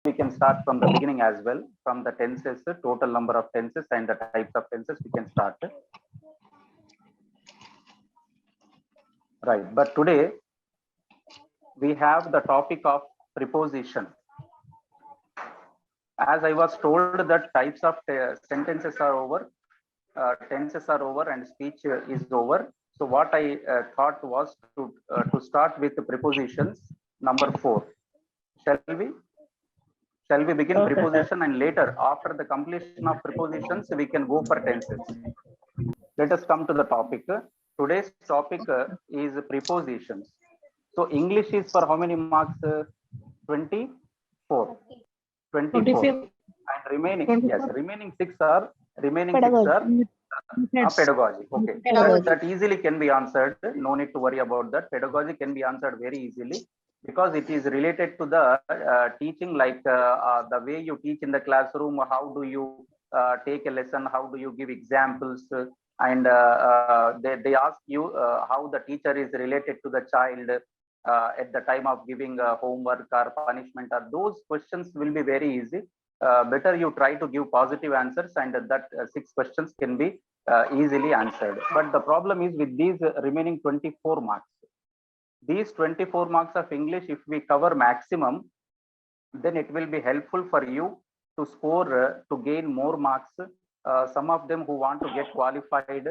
we can start from the beginning as well, from the tenses, total number of tenses and the types of tenses we can start. Right, but today we have the topic of preposition. As I was told that types of sentences are over, tenses are over and speech is over. So what I thought was to start with the prepositions number 4. Shall we begin preposition, and later after the completion of prepositions we can go for tenses. Let us come to the topic. Today's topic is prepositions. So English is for how many marks? 24. 24. And remaining six are pedagogy. Okay, that easily can be answered. No need to worry about that. Pedagogy can be answered very easily because it is related to the teaching, like the way you teach in the classroom. How do you take a lesson? How do you give examples? And they ask you how the teacher is related to the child at the time of giving homework or punishment. Or those questions will be very easy. Better you try to give positive answers, and that 6 questions can be easily answered. But the problem is with these remaining 24 marks. These 24 marks of English, if we cover maximum, then it will be helpful for you to score, to gain more marks. Some of them who want to get qualified,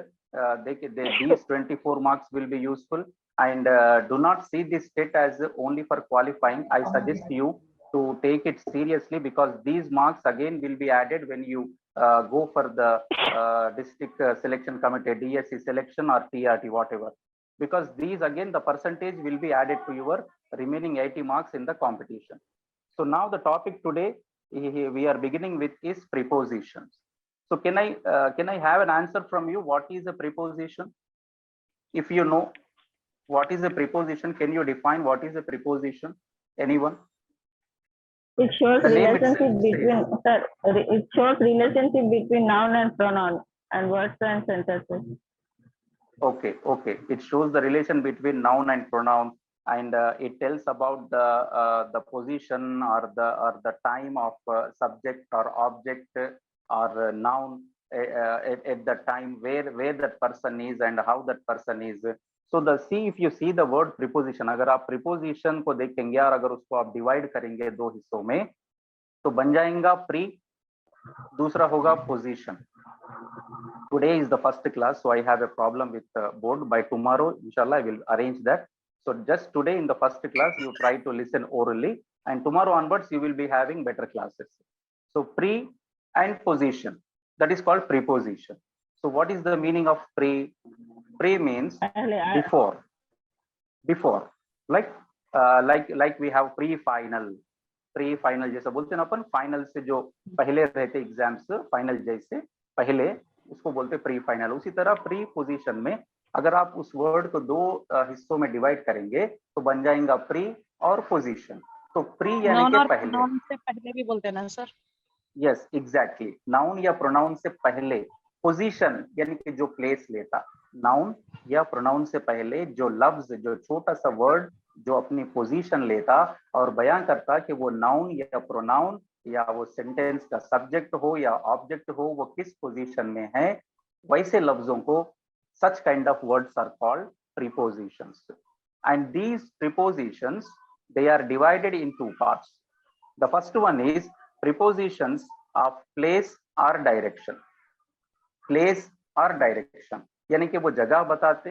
these 24 marks will be useful. And do not see this TET as only for qualifying. I suggest you to take it seriously, because these marks again will be added when you go for the district selection committee, DSC selection or TRT, whatever. Because these again, the percentage will be added to your remaining 80 marks in the competition. So now the topic today we are beginning with is prepositions. So can I have an answer from you? What is a preposition? If you know what is a preposition, can you define what is a preposition? Anyone? It shows relationship between, sir, it shows relationship between noun and pronoun and words and sentences. Okay. It shows the relation between noun and pronoun, and it tells about the position or the time of subject or object or noun at the time where that person is and how that person is. So if you see the word preposition, अगर आप preposition को देखेंगे और अगर उसको आप divide करेंगे 2 हिस्सों में, तो बन जाएगा pre, दूसरा होगा position. Today is the first class, so I have a problem with the board. By tomorrow, inshallah, I will arrange that. So just today in the first class, you try to listen orally, and tomorrow onwards, you will be having better classes. So pre and position, that is called preposition. So what is the meaning of pre? Pre means before. Like we have pre-final जैसा बोलते हैं ना अपन, final से जो पहले रहते exams, final जैसे पहले उसको बोलते प्री फाइनल. उसी तरह प्री पोजीशन में अगर आप उस वर्ड को 2 हिस्सों में डिवाइड करेंगे तो बन जाएगा प्री और पोजीशन. तो प्री यानी कि पहले, नाउन से पहले भी बोलते हैं ना सर? Yes, exactly. नाउन या प्रोनाउन से पहले. पोजीशन यानी कि जो प्लेस लेता, नाउन या प्रोनाउन से पहले जो लफ्ज, जो छोटा सा वर्ड जो अपनी पोजीशन लेता और बयां करता कि वो नाउन या प्रोनाउन या वो सेंटेंस का सब्जेक्ट हो या ऑब्जेक्ट हो, वो किस पोजीशन में है, वैसे लफ्जों को such kind of words are called prepositions. And these prepositions, they are divided in 2 parts. The first one is prepositions of place or direction. Place or direction यानी कि वो जगह बताते,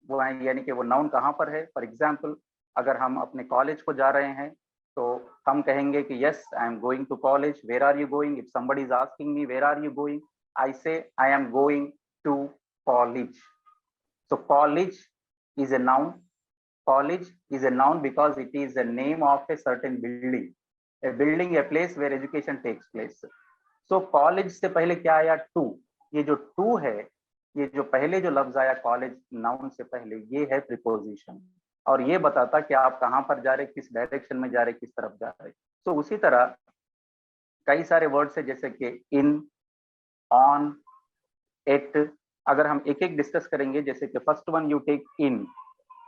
वो यानी कि वो नाउन कहाँ पर है. फॉर एग्जाम्पल, अगर हम अपने कॉलेज को जा रहे हैं तो हम कहेंगे कि yes, I am going to college. Where are you going? If somebody is asking me where are you going, I say I am going to college. So college is a noun. College is a noun because it is the name of a certain building. A building, a place where education takes place. So college से पहले क्या आया? To. ये जो to है, ये जो पहले जो लफ्ज आया college noun से पहले, ये है preposition. और ये बताता कि आप कहाँ पर जा रहे, किस डायरेक्शन में जा रहे, किस तरफ जा रहे. तो उसी तरह कई सारे वर्ड्स है जैसे कि in, on, at. अगर हम एक एक डिस्कस करेंगे, जैसे कि first one you take in.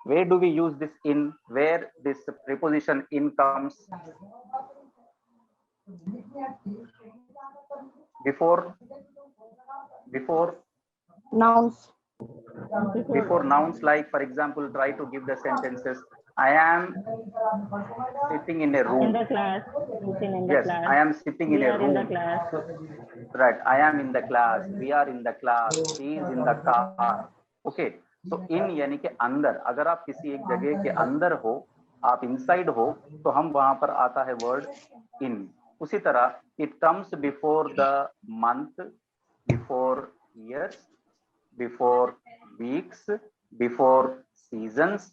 Where do we use this in? Where this preposition in comes? Before Nouns. before nouns, like for example, try to give the sentences. I am sitting in a In room. the class. Sitting in the Yes, class. I am sitting in We a are in the room. class. So, right, I am in the class. We are in the class. She is in the car. Okay. So in यानी कि अंदर, अगर आप किसी एक जगह के अंदर हो, आप इनसाइड हो, तो हम वहां पर आता है वर्ड इन. उसी तरह it comes before the month, before years, before weeks, before seasons.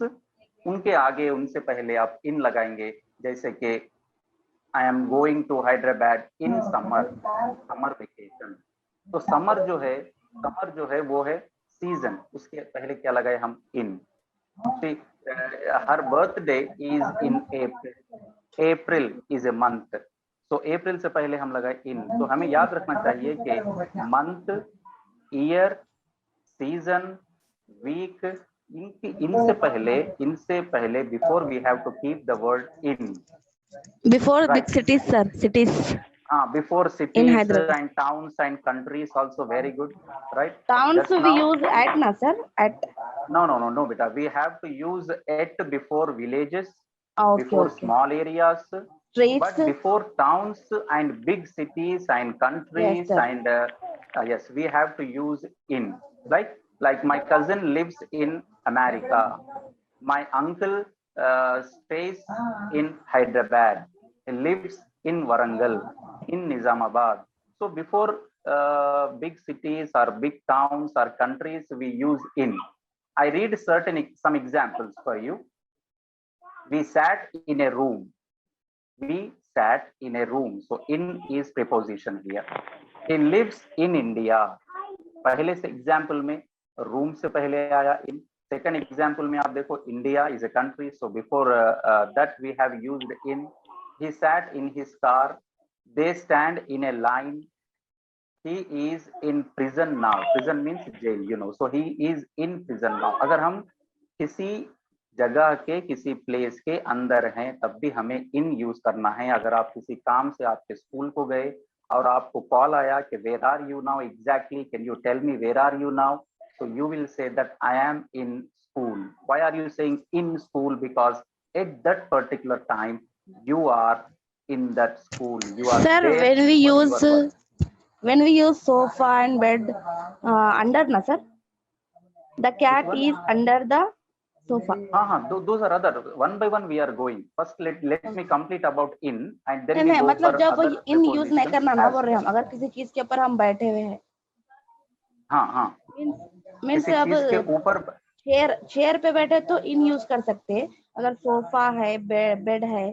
उनके आगे, उनसे पहले आप इन लगाएंगे. जैसे कि I am going to Hyderabad in summer, summer vacation. तो समर जो है वो है सीजन. उसके पहले क्या लगाए हम? In. Her birthday is in April. April is a month. तो अप्रैल से पहले हम लगाए इन. तो हमें याद रखना चाहिए कि मंथ, ईयर, सीजन, वीक, इनसे पहले before we have to keep the word in. Before Right. big cities, sir. Cities. Before In cities Hyderabad. and towns and countries also very good, right? Towns Just we now, use at, na sir? At. no, beta. We have to use it before villages, Okay, before okay. small areas, Streets. but before towns and big cities and countries. Yes, sir. And yes, we have to use in. Like my cousin lives in America. My uncle stays in Hyderabad. He lives in Warangal, in Nizamabad. So before big cities or big towns or countries, we use in. I read some examples for you. We sat in a room. We sat in a room. So in is preposition here. He lives in India. पहले से example में room से पहले आया इन. Second example में आप देखो, India is a country. So before that we have used in. He sat in his car. They stand in a line. he is in prison now. Prison means jail, you know. So he is in prison now. अगर हम किसी जगह के, किसी place के अंदर हैं, तब भी हमें इन यूज करना है. अगर आप किसी काम से आपके स्कूल को गए और आपको कॉल आया कि where are you now exactly, can you tell me where are you now, so you will say that I am in school. Why are you saying in school? Because at that particular time you are in that school. You are Sir, there. when we use sofa and bed under, na sir? The cat is under the sofa. Those are other. One by one we are going. First let me complete about in, and then we नहीं, go मतलब for जब other in use नहीं prepositions करना ना as बोल रहे well. हम, अगर किसी चीज के ऊपर हम बैठे हुए हैं. मीन्स किसी अब चीज के ऊपर चेयर पे बैठे तो इन यूज कर सकते हैं. अगर सोफा है, बेड है,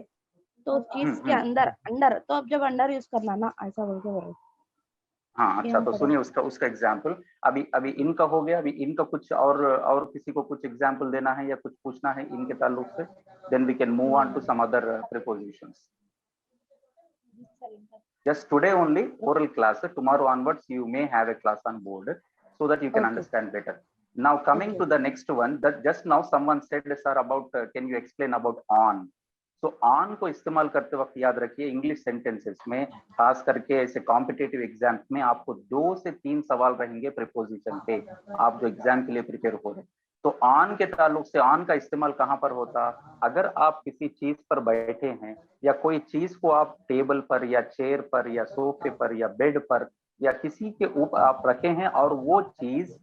तो उस चीज के अंदर तो अब जब अंडर यूज करना ना, ऐसा बोल के बोल रहे. अच्छा, तो सुनिए उसका एग्जाम्पल. अभी इनका हो गया. अभी इनका कुछ और किसी को कुछ एग्जाम्पल देना है या कुछ पूछना है इनके ताल्लुक से, then we can move on to some other prepositions. Just today only oral class. Tomorrow onwards you may have a class on board so that you can understand better. Now coming to the next one, that just now someone said, sir, about can you explain about on? तो on को इस्तेमाल करते वक्त याद रखिए, English sentences में, खास करके ऐसे कॉम्पिटेटिव एग्जाम में, आपको 2 से 3 सवाल रहेंगे प्रीपोजिशन पे, आप जो एग्जाम के लिए प्रिपेयर हो रहे. तो ऑन के ताल्लुक से ऑन का इस्तेमाल कहाँ पर होता? अगर आप किसी चीज पर बैठे हैं या कोई चीज को आप टेबल पर या चेयर पर या सोफे पर या बेड पर या किसी के ऊपर आप रखे हैं और वो चीज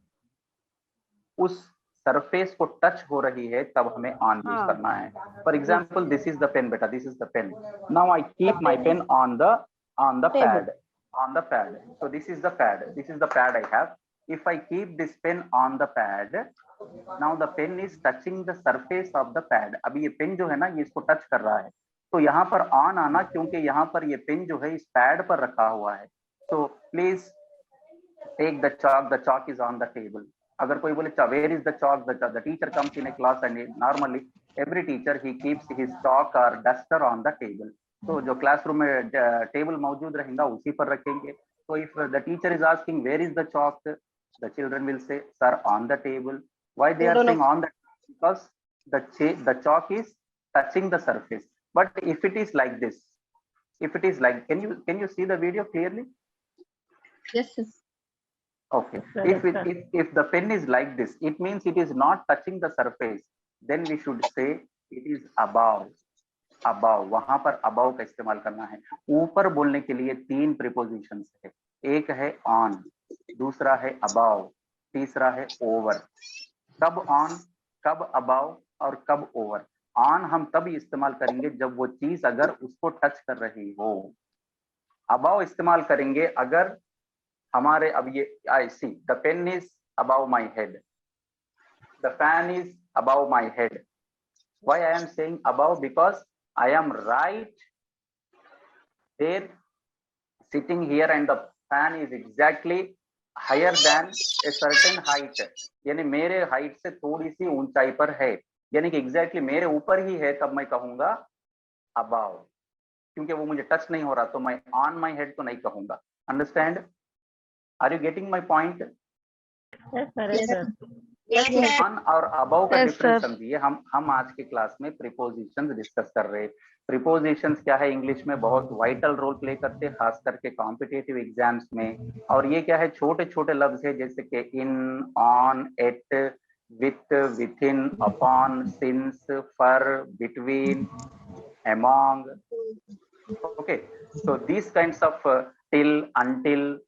उस सरफेस को टच हो रही है, तब हमें ऑन यूज करना है. For example, this is the pen बेटा, this is the pen. Now I keep my pen on the pad. So this is the pad I have. If I keep this pen on the pad, now the pen is touching the surface of the pad. अभी ये pen जो है ना, ये इसको touch कर रहा है. तो यहाँ पर ऑन आना, क्योंकि यहाँ पर ये पेन जो है इस पैड पर रखा हुआ है. So please take the chalk is on the table. अगर कोई बोले where is the chalk, the teacher comes in a class and normally every teacher he keeps his chalk or duster on the table. तो जो classroom में table मौजूद रहेगा उसी पर रखेंगे. So if the teacher is asking where is the chalk, the children will say, sir, on the table. Why they are saying on the table? Because the chalk is touching the surface. But if it is like this, If it is like, can you see the video clearly? Yes, yes. Okay. If the pen is like this, it means it is not touching the surface. Then we should say it is above. above, वहां पर above का इस्तेमाल करना है. ऊपर बोलने के लिए 3 prepositions है. एक है on, दूसरा है above, तीसरा है over. कब on, कब above और कब over. on हम तब इस्तेमाल करेंगे जब वो चीज अगर उसको टच कर रही हो. above इस्तेमाल करेंगे अगर हमारे, अब ये I see the pen is above my head, the fan is above my head. Why I am saying above? Because I am right there sitting here and the fan is exactly higher than a certain height. यानी मेरे height से थोड़ी सी ऊंचाई पर है, यानी कि exactly मेरे ऊपर ही है, तब मैं कहूंगा above. क्योंकि वो मुझे टच नहीं हो रहा तो मैं on my head तो नहीं कहूंगा. Understand? Are you getting my point? Yes, sir. Yes, sir. On और above का डिफरेंस समझिए. हम आज के क्लास में प्रीपोजिशंस डिस्कस कर रहे हैं. प्रीपोजिशंस क्या है, इंग्लिश में बहुत वाइटल रोल प्ले करते हैं, खास करके कॉम्पिटिटिव एग्जाम्स में. और ये क्या है, छोटे छोटे लफ्ज है जैसे कि in, on, at, with, within, upon, since, for, between, among. Okay, so this kinds of till, until.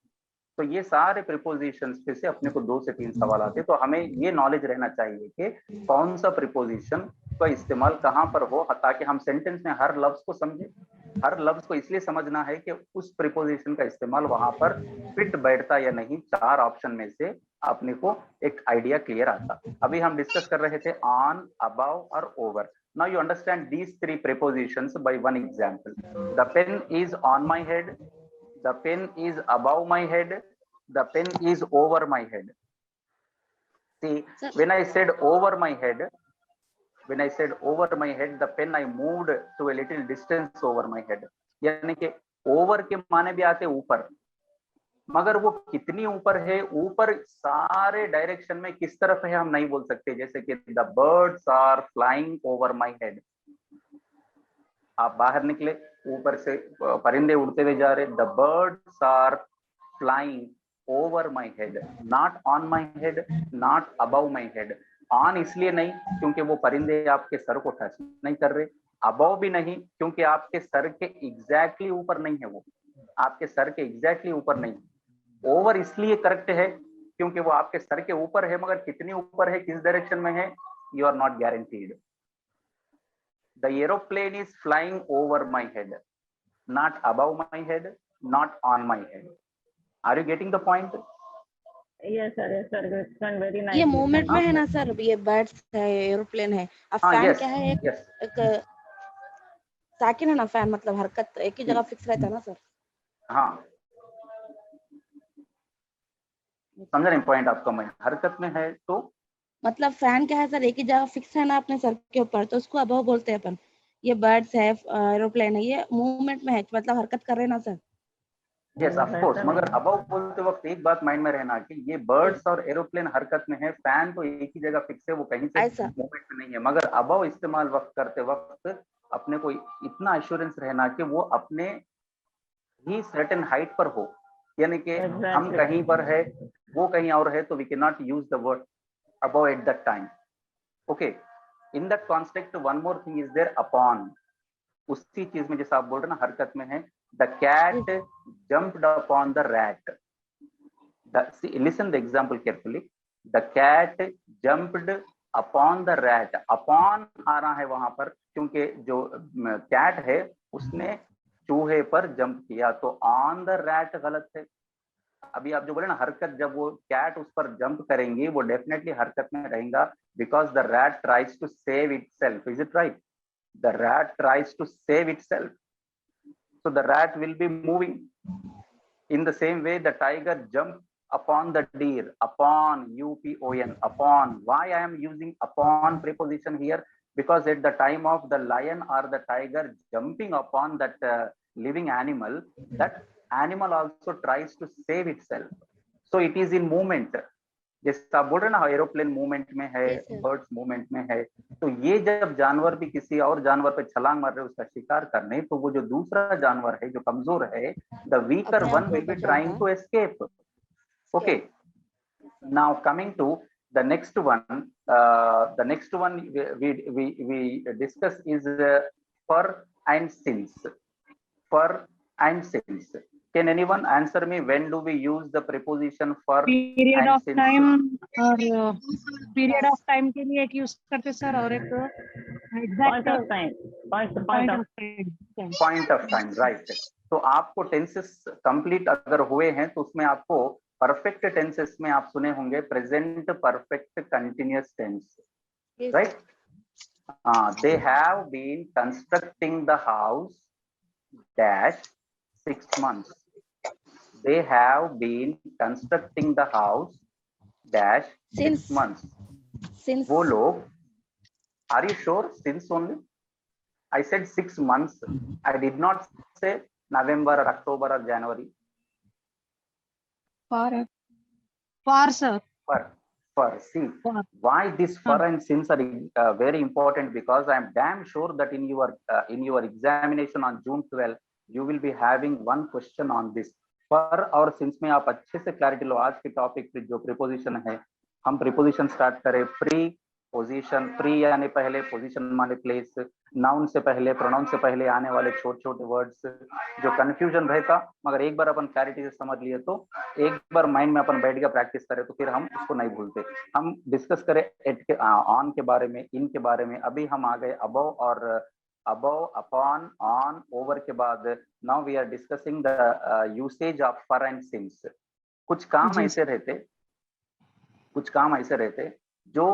तो ये सारे प्रीपोजिशंस पे से अपने को 2 से 3 सवाल आते हैं. तो हमें ये नॉलेज रहना चाहिए कि कौन सा प्रीपोजिशन का इस्तेमाल कहाँ पर हो, ताकि हम सेंटेंस में हर लफ्ज को समझे. हर लफ्ज को इसलिए समझना है कि उस प्रीपोजिशन का इस्तेमाल वहां पर फिट बैठता या नहीं. 4 ऑप्शन में से अपने को एक आइडिया क्लियर आता. अभी हम डिस्कस कर रहे थे ऑन, अबव और over. Now you understand these 3 prepositions by one example. The pen is on my head, the pen is above my head, the pen is over my head. See, when I said over my head, the pen I moved to a little distance over my head. यानी कि over के माने भी आते ऊपर, मगर वो कितनी ऊपर है, ऊपर सारे डायरेक्शन में किस तरफ है हम नहीं बोल सकते. जैसे कि the birds are flying over my head. आप बाहर निकले, ऊपर से परिंदे उड़ते हुए जा रहे. The birds are flying over my head, not on my head, not above my head. On इसलिए नहीं क्योंकि वो परिंदे आपके सर को टच नहीं कर रहे. above भी नहीं क्योंकि आपके सर के एग्जैक्टली ऊपर नहीं है, वो आपके सर के एग्जैक्टली ऊपर नहीं. ओवर इसलिए करेक्ट है क्योंकि वो आपके सर के ऊपर है, मगर कितनी ऊपर है, किस डायरेक्शन में है, you are not guaranteed. The aeroplane is flying over my head, not above my head, not on my head. Are you getting the point? Yes, sir. Yes, sir. It's done very nice. ये movement में है ना sir. ये birds है, aeroplane है. अब fan क्या है, एक साकिन है ना. फैन मतलब हरकत, एक ही जगह फिक्स रहता है ना सर. हाँ, समझ रहे हैं पॉइंट आपका. मैं हरकत में है तो मतलब फैन क्या है सर, एक ही जगह फिक्स है ना अपने सर के ऊपर, तो उसको अबव बोलते हैं अपन. ये बर्ड्स है, एरोप्लेन है, ये मूवमेंट में है, मतलब हरकत कर रहे हैं ना सर. यस ऑफ कोर्स, मगर अबव बोलते वक्त एक बात माइंड में रहना कि ये बर्ड्स और एरोप्लेन हरकत में है. फैन तो एक ही जगह फिक्स है, वो कहीं से मूवमेंट में नहीं है. मगर अबव इस्तेमाल वक्त करते वक्त अपने को इतना एश्योरेंस रहना कि वो अपने ही सर्टेन हाइट पर हो. यानी कि हम कहीं पर है, वो कहीं और है, तो we can not use the word above at that time. Okay, in that context one more thing is there, upon. उसी चीज में जैसा आप बोल रहे ना हरकत में है. The cat jumped upon the rat. Listen the example carefully. The cat jumped upon the rat. Upon आ रहा है वहां पर क्योंकि जो cat है उसने चूहे पर जंप किया, तो on the rat गलत है. अभी आप जो बोले ना हरकत, जब वो कैट उस पर जंप करेंगी वो डेफिनेटली हरकत में रहेगा. Because the rat tries to save itself. Is it right? The rat tries to save itself, so the rat will be moving. In the same way the tiger jump upon the deer. Upon, upon, upon. Why I am using upon preposition here? Because at the time of the lion or the tiger jumping upon that living animal, that animal also tries to save itself. So it is in movement. जैसे आप बोल रहे हैं ना aeroplane movement में है, Yes, sir. Birds movement में है, तो ये जब जानवर भी किसी और जानवर पे छलांग मार रहे उसका शिकार करने, तो वो जो दूसरा जानवर है जो कमजोर है, द वीकर अपने वन आप को विल बी बचाता ट्राइंग है। To escape. Okay, now coming to the next one, we discuss is fur and since. Fur and since. Can anyone answer me when do we use the preposition fur period and of since? Time और period of time के लिए एक use करते sir और एक Point exact of time. Point point of of time. Point of time, right. तो आपको tenses complete अगर हुए हैं तो उसमें आपको परफेक्ट टेंसेस में आप सुने होंगे present perfect continuous tense, Yes, right? They have been constructing the house dash 6 months. They have been constructing the house dash 6 Since. months. since वो लोग, are you sure since only? I said 6 months. I did not say November or October or January. For sir For see, For. why this for and since are very important, because I am damn sure that in your examination on June 12 you will be having one question on this. For और since में आप अच्छे से clarity लो. आज के topic पे जो preposition है, हम प्रीपोजिशन स्टार्ट करें. प्री पोजीशन, प्री यानी पहले, पोजीशन माने प्लेस, नाउन से पहले, प्रोनाउन से पहले आने वाले छोटे छोटे वर्ड्स जो कंफ्यूजन रहता, मगर एक बार अपन क्लैरिटी से समझ लिए तो एक बार माइंड में अपन बैठ के प्रैक्टिस करें तो फिर हम उसको नहीं भूलते. हम डिस्कस करें एट के ऑन के बारे में, इन के बारे में. अभी हम आ गए अबव और अबव, अपॉन, ऑन, ओवर के बाद now we are discussing the usage of for and since. कुछ काम ऐसे रहते जो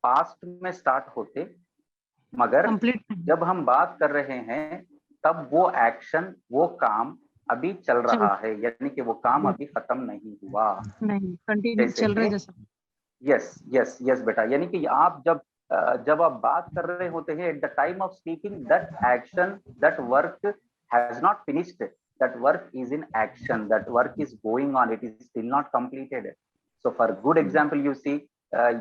पास्ट में स्टार्ट होते, मगर जब हम बात कर रहे हैं तब वो एक्शन, वो काम अभी चल रहा है, यानी कि वो काम अभी खत्म नहीं हुआ, नहीं कंटिन्यू चल रहा है जैसा. यस यस यस बेटा. यानी कि आप जब आप बात कर रहे होते हैं at the time of speaking, that action, that work has not finished, that work is in action, that work is going on, it is still not completed. So for good example you see,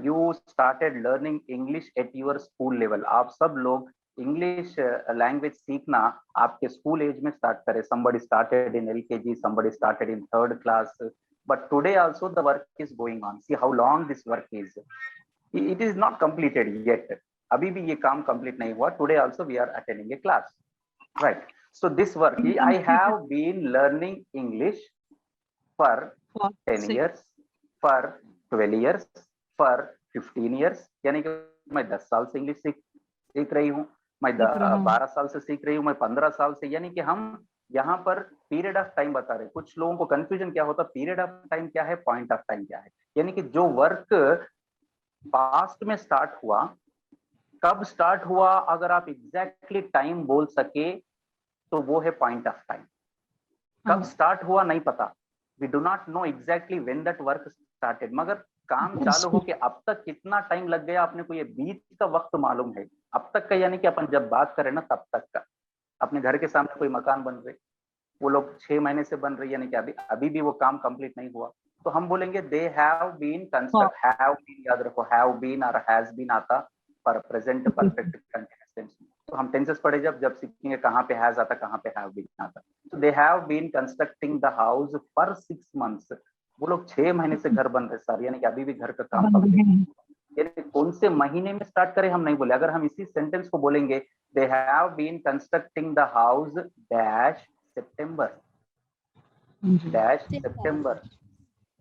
you started learning English at your school level. आप सब लोग English language सीखना आपके school as में start करे. somebody started in LKG, somebody started in 3rd class, but today also the work is going on. See how long this work is. It is not completed yet. अभी भी ये काम complete नहीं हुआ. Today also we are attending a class, right? So this work, I have been learning English for 10 years, for 12 years, for 15 years. यानी कि मैं 10 साल से इंग्लिश सीख रही हूँ, मैं 12 साल से सीख रही हूँ, मैं 15 साल से. यानी कि हम यहाँ पर पीरियड ऑफ टाइम बता रहे. कुछ लोगों को कंफ्यूजन क्या होता, पीरियड ऑफ टाइम क्या है, पॉइंट ऑफ टाइम क्या है. यानी कि जो वर्क पास्ट में स्टार्ट हुआ, कब स्टार्ट हुआ, अगर आप एग्जैक्टली टाइम बोल सके तो वो है पॉइंट ऑफ टाइम. कब स्टार्ट हुआ नहीं पता, we do not know exactly when that work started, मगर काम चालू हो के अब तक कितना टाइम लग गया अपने को ये बीच का वक्त मालूम है. अब तक का यानी कि अपन जब बात करें ना तब तक का. अपने घर के सामने कोई मकान बन रहे, वो लोग 6 महीने से बन रही, यानी कि अभी भी वो काम कंप्लीट नहीं हुआ, तो हम बोलेंगे they have been construct. Have been याद रखो, हैव बीन और हैज बीन आता पर प्रेजेंट परफेक्ट कंटीन्यूअस टेंस. तो हम टेंसेस पढ़े जब सीखेंगे कहाँ पे हैज आता, कहाँ पे हैव बीन आता. तो they have been constructing the house for 6 months. वो लोग 6 महीने से घर बन रहे सर, यानी कि अभी भी घर का काम कंप्लीट. यानी कौन से महीने में स्टार्ट करें हम नहीं बोले. अगर हम इसी सेंटेंस को बोलेंगे, they have been constructing the house dash September, dash September,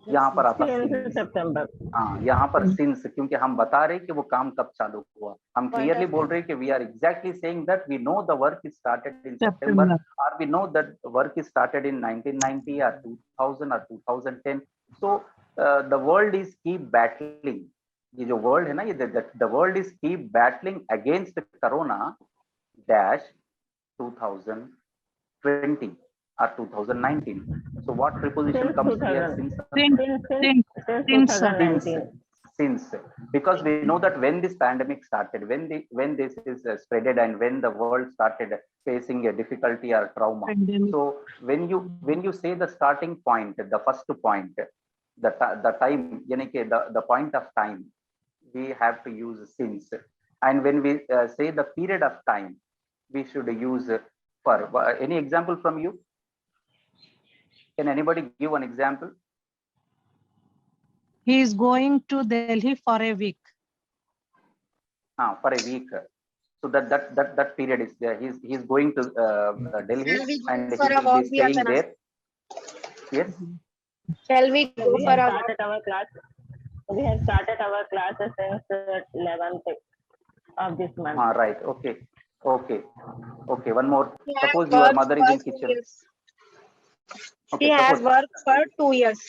यहाँ पर आता सितंबर. हाँ, यहाँ पर सिंस, क्योंकि हम बता रहे कि वो काम कब चालू हुआ. हम क्लियरली बोल रहे कि we are exactly saying that we know the work is started in September, और we know that work is started in 1990 or 2000 or 2010. So the world is keep battling. ये जो वर्ल्ड है ना, ये the world is keep battling against corona dash 2020 or 2019. So what preposition comes here? Since, because we know that when this pandemic started, when this is spreaded, and when the world started facing a difficulty or trauma. So when you say the starting point, the first point, the time, yani ke the point of time, we have to use since. And when we say the period of time, we should use for. Any example from you? Can anybody give one example? He is going to Delhi for a week. For a week. So that period is there. He's going to Delhi and he will be staying there. Yes. Shall we go We for have a started our class. We have started our classes since 11th of this month. Right. Okay. One more. Suppose your mother is in kitchen. He has worked for 2 years.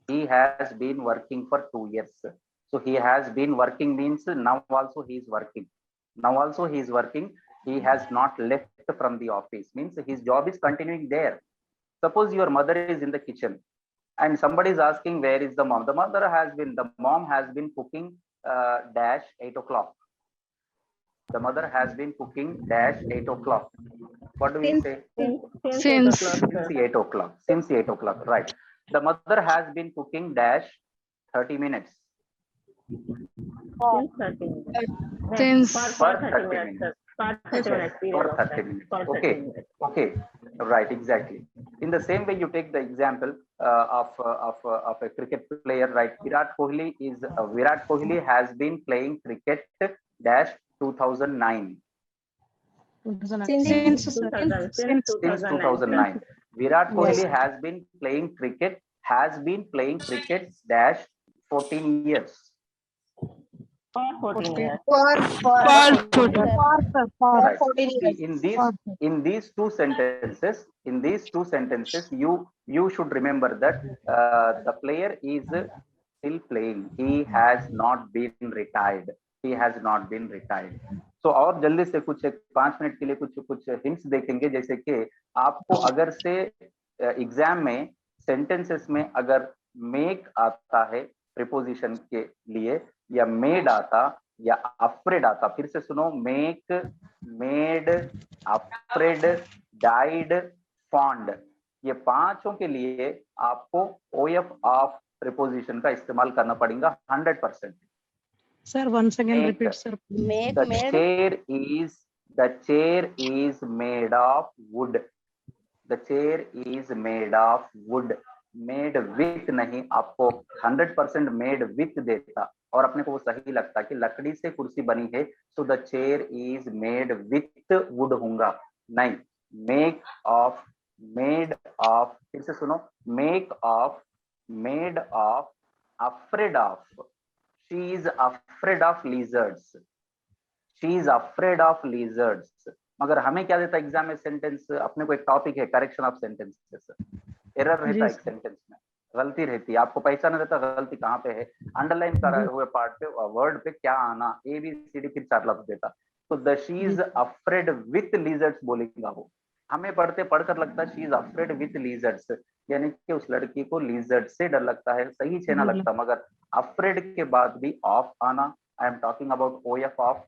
He has been working for 2 years. So he has been working means now also he is working. Now also he is working. He has not left from the office, means his job is continuing there. Suppose your mother is in the kitchen and somebody is asking where is the mom. The mom has been cooking dash 8 o'clock. The mother has been cooking dash 8 o'clock. What do we say? Since 8 o'clock. Since 8 o'clock, right. The mother has been cooking dash 30 minutes. Since 30 minutes. Since For 30 minutes. For 30 minutes. For 30 minutes. Okay. Right, exactly. In the same way, you take the example of a cricket player, right? Virat Kohli has been playing cricket dash 2009. Since 2009. Virat Kohli has been playing cricket dash 14 years. For 14 years. Right. In these two sentences, you should remember that the player is still playing. He has not been retired. तो और जल्दी से कुछ 5 minute के लिए कुछ hints देखेंगे, जैसे कि आपको अगर से एग्जाम में सेंटेंसेस में अगर मेक आता है प्रीपोजिशन के लिए, या मेड आता या अफ्रेड आता, फिर से सुनो, make, made, afraid, died, fond, ये पांचों के लिए आपको OF ऑफ प्रीपोजिशन का इस्तेमाल करना पड़ेगा 100%. Sir, once again repeat, sir. The chair is made of wood. The chair is made of wood. Made with नहीं, आपको 100% made with देता और अपने को वो सही लगता कि लकड़ी से कुर्सी बनी है, so the chair is made with wood होगा. नहीं, make of, made of, फिर से सुनो, make of, made of, afraid of. She is afraid of lizards. She is afraid of lizards. मगर हमें क्या देता एग्जाम में सेंटेंस? अपने को एक टॉपिक है करेक्शन ऑफ सेंटेंसेस. एरर रहता है सेंटेंस में, गलती रहती है, आपको पहचाना रहता गलती कहाँ पे है, अंडरलाइन करा हुए पार्ट पे वर्ड पे क्या आना, ABCD फिर 4 लफ्ज देता. तो the she is afraid with lizards बोलेगा वो. हमें पढ़कर लगता है she is afraid with lizards, यानी कि उस लड़की को लिजर्ड से डर लगता है, सही छेना लगता. मगर अफ्रेड के बाद भी ऑफ आना. I am talking about OF of,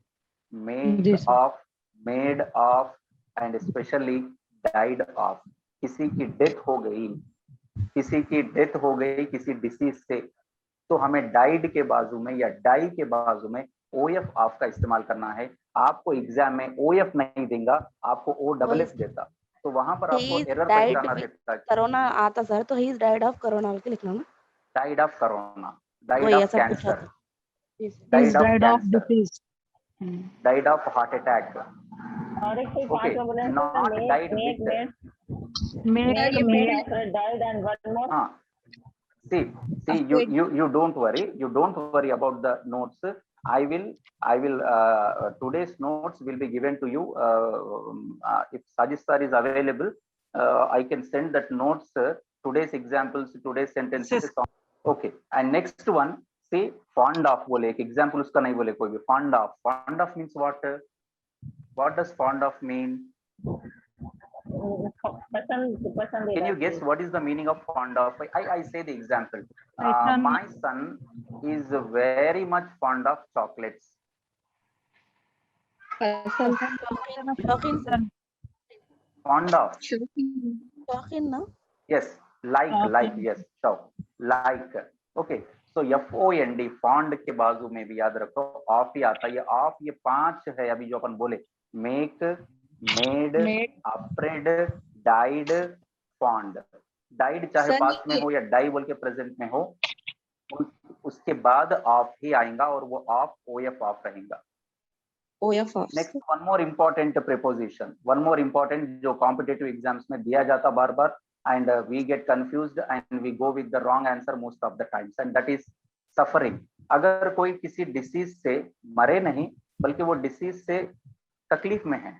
made of, made of and specially died of. किसी की डेथ हो गई किसी डिसीज से, तो हमें डाइड के बाजू में या डाई के बाजू में OF ऑफ का इस्तेमाल करना है. आपको एग्जाम में OF नहीं देगा, आपको OFF देता, तो वहां पर आपको एरर पहचाना रहता है. कोरोना आता सर, तो he is died of corona के लिखना ना, died of corona, died of cancer, died of disease, died of heart attack. Okay, not died with. Died and one more. See, you don't worry about the notes. I will today's notes will be given to you. If Sajid sir is available, I can send that notes, today's examples, today's sentences. Okay, and next one, see, fond of बोले, एक example उसका नहीं बोले कोई भी. Fond of means what? What does fond of mean? Can you guess what is the meaning of fond of? I say the example. My son is very much fond of chocolates. Fond of. शौकीन ना. Yes, like yes show like okay so FOND fond के बाजू में भी याद रखो of ही आता है ये ऑफ ये 5 है अभी जो अपन बोले make made afraid died fond died चाहे पास्ट में हो या डाई बोल के प्रेजेंट में हो उसके बाद ऑफ ही आएगा और वो ऑफ OF ऑफ रहेगा next one more important preposition one more important जो कॉम्पिटिटिव एग्जाम्स में दिया जाता बार बार and we get confused and we go with the wrong answer most of the times and that is suffering अगर कोई किसी disease से मरे नहीं बल्कि वो डिसीज से तकलीफ में है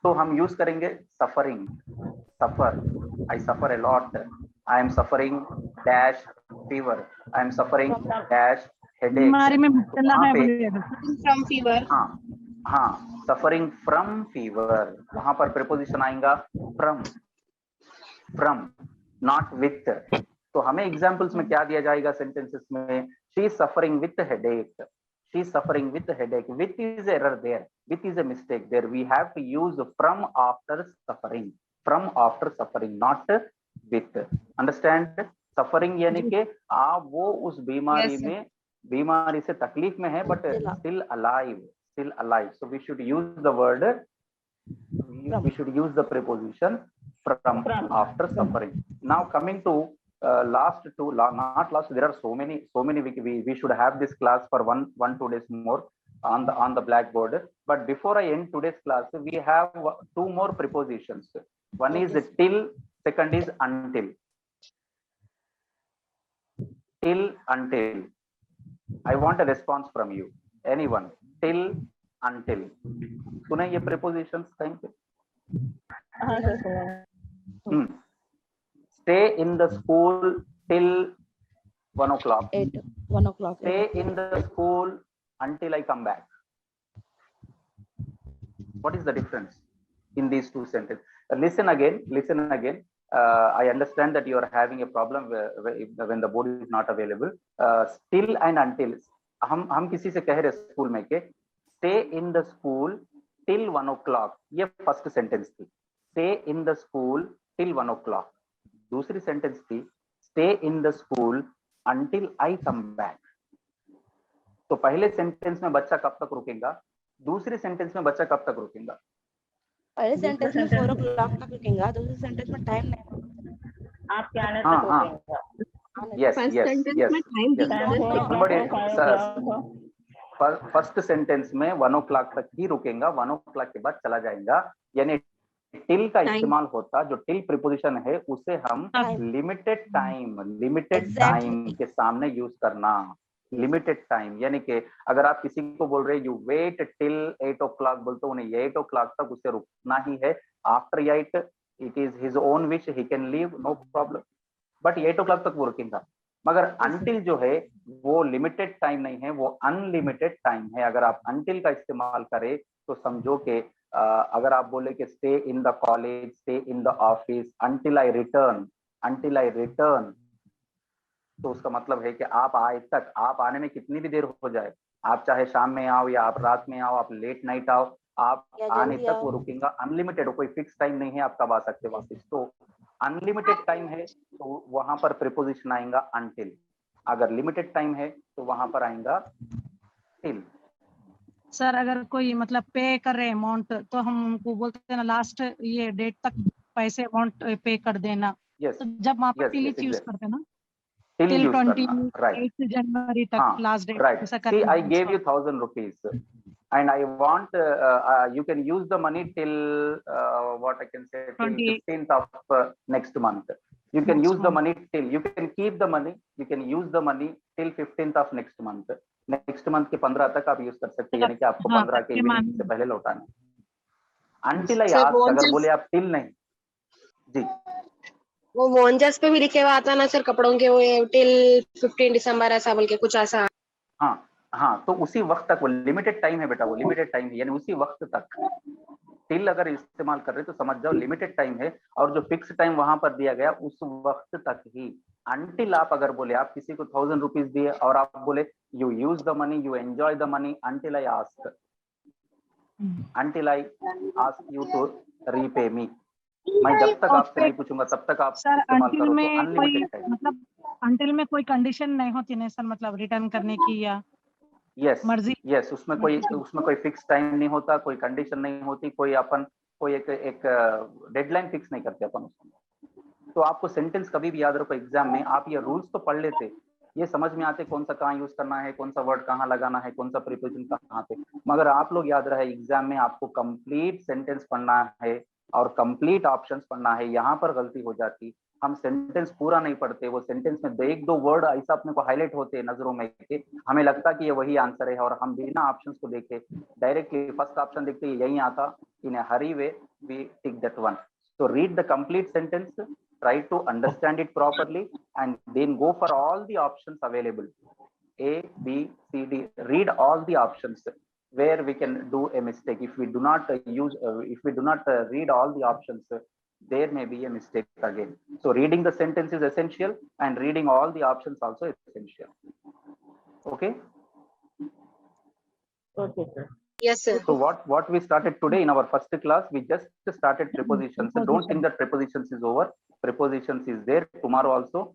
तो हम यूज करेंगे suffering suffer I suffer a lot I am suffering dash fever I am suffering dash headache from fever हाँ suffering from fever वहां पर preposition आएगा from not with तो हमें एग्जांपल्स में क्या दिया जाएगा सेंटेंसेस में she is suffering with headache she is suffering with headache with is error there with is a mistake there we have to use from after suffering not with understand suffering यानी कि आप वो उस बीमारी Yes, में बीमारी से तकलीफ में है but still alive so we should use the word we should use the preposition from after suffering now coming to last two not last there are so many we should have this class for one 2 days more on the blackboard but before I end today's class we have 2 more prepositions one is till second is until I want a response from you anyone till until सुने ये prepositions time पे stay in the school till 1 o'clock 1 o'clock stay in the school until I come back what is the difference in these two sentences listen again I understand that you are having a problem when the board is not available still and until हम किसी से कह रहे school में के stay in the school till 1 o'clock ये first sentence थी stay in the school till 1 o'clock दूसरी सेंटेंस थी stay in the school until I come back तो पहले सेंटेंस में बच्चा कब तक रुकेगा दूसरी सेंटेंस में बच्चा कब तक रुकेगा पहले सेंटेंस में 4 o'clock तक रुकेगा दूसरे सेंटेंस में टाइम नहीं आपके आने तक रुकेगा फर्स्ट सेंटेंस में 1 o'clock तक ही रुकेगा 1 o'clock के बाद चला जाएगा यानी टिल का इस्तेमाल होता जो टिल प्रीपोजिशन है उसे हम लिमिटेड टाइम के सामने यूज करना लिमिटेड टाइम यानी कि अगर आप किसी को बोल रहे यू वेट टिल 8 o'clock बोलते उन्हें 8 o'clock तक उसे रुकना ही है after 8 it is his own wish he can leave no problem but 8 o'clock तक वो रुकेगा मगर अनटिल जो है वो लिमिटेड टाइम नहीं है वो अनलिमिटेड टाइम है अगर आप अनटिल का इस्तेमाल करें तो समझो कि अगर आप बोले कि stay in the college stay in the office until I return तो उसका मतलब है कि आप आए तक आप आने में कितनी भी देर हो जाए आप चाहे शाम में आओ या आप रात में आओ आप लेट नाइट आओ आप आने तक वो रुकेगा अनलिमिटेड कोई फिक्स टाइम नहीं है आप कब आ सकते वापस तो अनलिमिटेड टाइम है तो वहां पर प्रीपोजिशन आएगा अनटिल अगर लिमिटेड टाइम है तो वहां पर आएगा टिल सर अगर कोई मतलब पे कर रहे अमाउंट तो हम उनको बोलते हैं ना लास्ट ये डेट तक पैसे अमाउंट पे कर देना तो जब वहाँ पर टिल यूज करते हैं ना till 28 January तक last date right see I gave you 1,000 rupees and I want you can use the money till what I can say till 15th of next month you can use the money till you can keep the money you can use the money till 15th of next month के 15 तक आप use कर सकते हैं यानी कि आपको 15 के इवनिंग से पहले लौटाना until I ask अगर बोले आप till नहीं जी वो वॉन्जस पे भी लिखे हुआ आता ना सर कपड़ों के वो टिल 15 दिसंबर ऐसा बोल के कुछ ऐसा हाँ तो उसी वक्त तक वो लिमिटेड टाइम है बेटा वो लिमिटेड टाइम है यानी उसी वक्त तक टिल अगर इस्तेमाल कर रहे तो समझ जाओ लिमिटेड टाइम है और जो फिक्स टाइम वहां पर दिया गया उस वक्त तक ही अनटिल आप अगर बोले आप किसी को 1,000 रुपीज दिए और आप बोले you use the money you enjoy the money until I ask you to repay me मैं जब तक और आपसे फिर नहीं पूछूंगा तब तक आप सर इस्तेमाल अंटिल करो, तो में कोई अनलिमिटेड है। मतलब अंटिल में कोई कंडीशन नहीं होती ना सर, मतलब रिटर्न करने की या यस मर्जी? यस, उसमें कोई फिक्स टाइम नहीं होता, कोई कंडीशन नहीं होती, कोई एक डेडलाइन फिक्स नहीं करते अपन उसमें। तो आपको सेंटेंस कभी भी याद रखो, एग्जाम में आप ये रूल्स तो पढ़ लेते, ये समझ में आते कौन सा कहाँ यूज करना है, कौन सा वर्ड कहाँ लगाना है, कौन सा प्रीपोजिशन कहाँ पे, मगर आप लोग याद रहे एग्जाम में आपको कंप्लीट सेंटेंस पढ़ना है और कंप्लीट ऑप्शंस पढ़ना है। यहाँ पर गलती हो जाती, हम सेंटेंस पूरा नहीं पढ़ते, वो सेंटेंस में एक दो वर्ड ऐसा अपने को हाईलाइट होते हैं नजरों में के, हमें लगता कि ये वही आंसर है, और हम बिना ऑप्शंस को देखे डायरेक्टली फर्स्ट ऑप्शन देखते यही आता, in a hurry way we tick that one. So read the complete sentence, try to understand it properly, and then go for all the options available. A, B, C, D. Read all the options where we can do a mistake. If we do not read all the options, there may be a mistake again. So reading the sentence is essential, and reading all the options also is essential. Okay. Okay, sir. Yes, sir. So what we started today in our first class, we just started prepositions. So don't think that prepositions is over. Prepositions is there tomorrow also.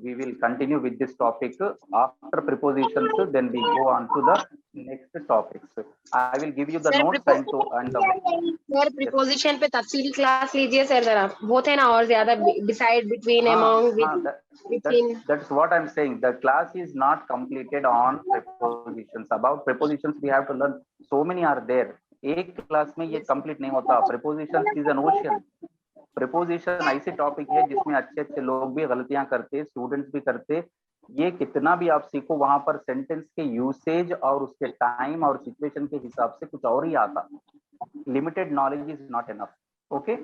We will continue with this topic after prepositions. Then we go on to the next topics. I will give you the Sir, notes sir preposition पे तफसीली class लीजिए sir जरा, बहुत है ना और ज्यादा, decide between, among, between. That's what I'm saying. The class is not completed on prepositions. About prepositions we have to learn. So many are there. एक क्लास में ये कंप्लीट नहीं होता. Prepositions is an ocean. Preposition ऐसे topic है जिसमें अच्छे अच्छे लोग भी गलतियां करते, स्टूडेंट्स भी करते। ये कितना भी आप सीखो, वहां पर सेंटेंस के यूसेज और उसके टाइम और सिचुएशन के हिसाब से कुछ और ही आता। Limited knowledge is not enough. Okay.